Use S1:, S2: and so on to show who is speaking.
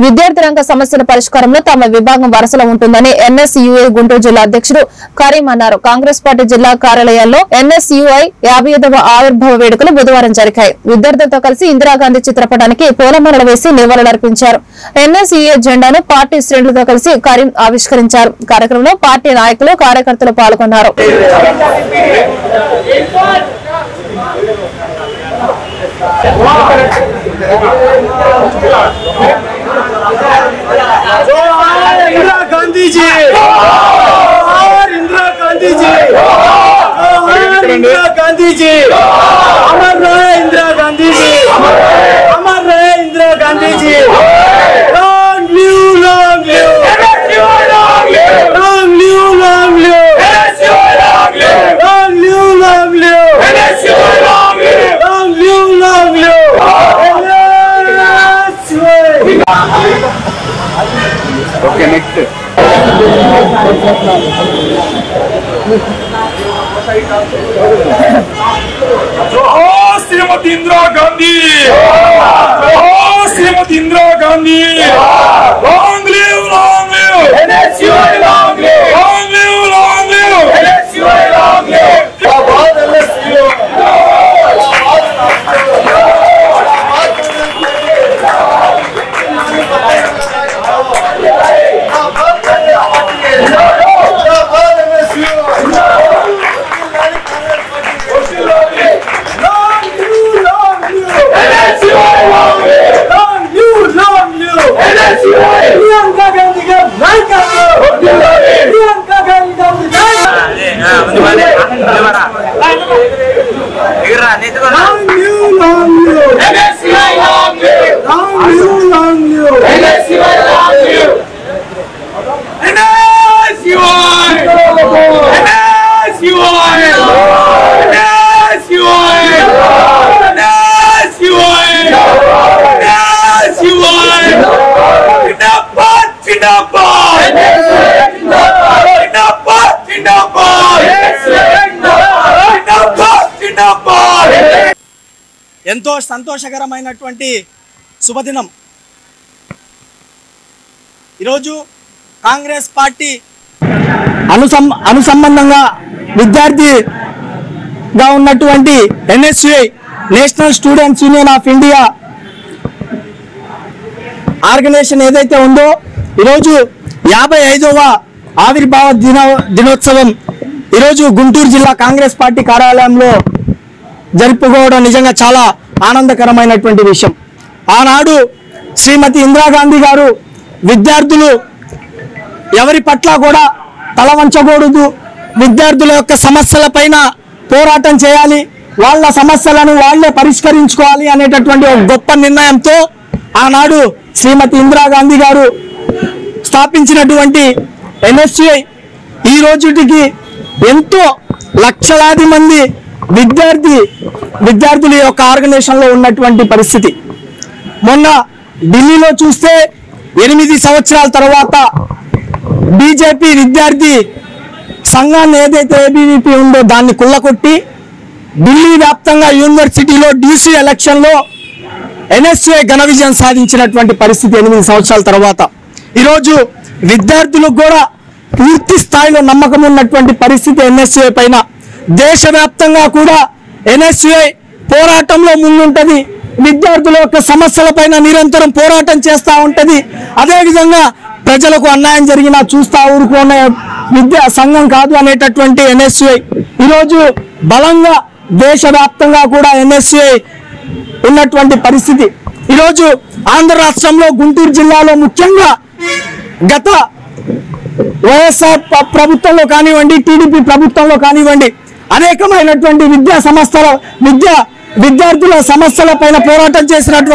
S1: విద్యార్థి రంగ సమస్యల పరిష్కారంలో తమ విభాగం వరసలో ఉంటుందని ఎన్ఎస్యుఐ గుంటూరు జిల్లా అధ్యక్షుడు కరీం అన్నారు. కాంగ్రెస్ పార్టీ జిల్లా కార్యాలయాల్లో ఎన్ఎస్యుఐ 55వ ఆవిర్భావ వేడుకలు బుధవారం జరిగాయి. విద్యార్థులతో కలిసి ఇందిరాగాంధీ చిత్రపటానికి పూలమాలలు వేసి నివాళులర్పించారు. ఎన్ఎస్యుఐ జెండాను పార్టీ శ్రేణులతో కలిసి కరీం ఆవిష్కరించారు. కార్యక్రమంలో పార్టీ నాయకులు కార్యకర్తలు పాల్గొన్నారు.
S2: इंदिरा गांधी जी, इंदिरा गांधी जी, इंदिरा गांधी जी, अमर रहे इंदिरा गांधी जी, अमर रहे Indira Gandhi ji, long live, long live, long live, long live, long live, long live, long live, long live.
S3: Okay, next. जोहार श्रीमती इंदिरा गांधी, जोहार Shrimati Indira Gandhi, long live, long live, NSUI long live, long live, long live, NSUI long live, जिंदाबाद NSUI.
S2: ఎంతో సంతోషకరమైనటువంటి శుభదినం. ఈరోజు Congress party అనుసంబంధంగా విద్యార్థిగా ఉన్నటువంటి NSUI national students union of India organization ఏదైతే ఉందో ఈరోజు 55వ ఆవిర్భావ దినోత్సవం ఈరోజు గుంటూరు జిల్లా కాంగ్రెస్ పార్టీ కార్యాలయంలో జరుపుకోవడం నిజంగా చాలా ఆనందకరమైనటువంటి విషయం. ఆనాడు శ్రీమతి ఇందిరాగాంధీ గారు విద్యార్థులు ఎవరి పట్ల కూడా తల వంచకూడదు, విద్యార్థుల యొక్క సమస్యలపైన పోరాటం చేయాలి, వాళ్ళ సమస్యలను వాళ్ళే పరిష్కరించుకోవాలి అనేటటువంటి ఒక గొప్ప నిర్ణయంతో ఆనాడు శ్రీమతి ఇందిరాగాంధీ గారు స్థాపించినటువంటి ఎన్ఎస్యుఐ ఈ రోజుటికి ఎంతో లక్షలాది మంది విద్యార్థుల యొక్క ఆర్గనైజేషన్లో ఉన్నటువంటి పరిస్థితి. మొన్న ఢిల్లీలో చూస్తే 8 సంవత్సరాల తర్వాత బీజేపీ విద్యార్థి సంఘాన్ని ఏదైతే ఏబీవీపీ ఉందో దాన్ని కుళ్ళకొట్టి ఢిల్లీ వ్యాప్తంగా యూనివర్సిటీలో డీసీ ఎలక్షన్లో ఎన్ఎస్యుఐ ఘన విజయం సాధించినటువంటి పరిస్థితి 8 సంవత్సరాల తర్వాత. ఈరోజు విద్యార్థులకు కూడా పూర్తి స్థాయిలో నమ్మకం ఉన్నటువంటి పరిస్థితి ఎన్ఎస్యుఐ పైన. దేశవ్యాప్తంగా కూడా ఎన్ఎస్యుఐ పోరాటంలో ముందుంటది, విద్యార్థుల యొక్క సమస్యలపైన నిరంతరం పోరాటం చేస్తూ ఉంటది. అదేవిధంగా ప్రజలకు అన్యాయం జరిగినా చూస్తా ఊరుకునే విద్యా సంఘం కాదు అనేటటువంటి ఎన్ఎస్యుఐ ఈరోజు బలంగా దేశవ్యాప్తంగా కూడా ఎన్ఎస్యుఐ ఉన్నటువంటి పరిస్థితి. ఈరోజు ఆంధ్ర రాష్ట్రంలో గుంటూరు జిల్లాలో ముఖ్యంగా గత వైఎస్ఆర్ ప్రభుత్వంలో కానివ్వండి, టీడీపీ ప్రభుత్వంలో కానివ్వండి అనేకమైనటువంటి విద్యార్థుల సమస్యల పైన పోరాటం చేసినటువంటి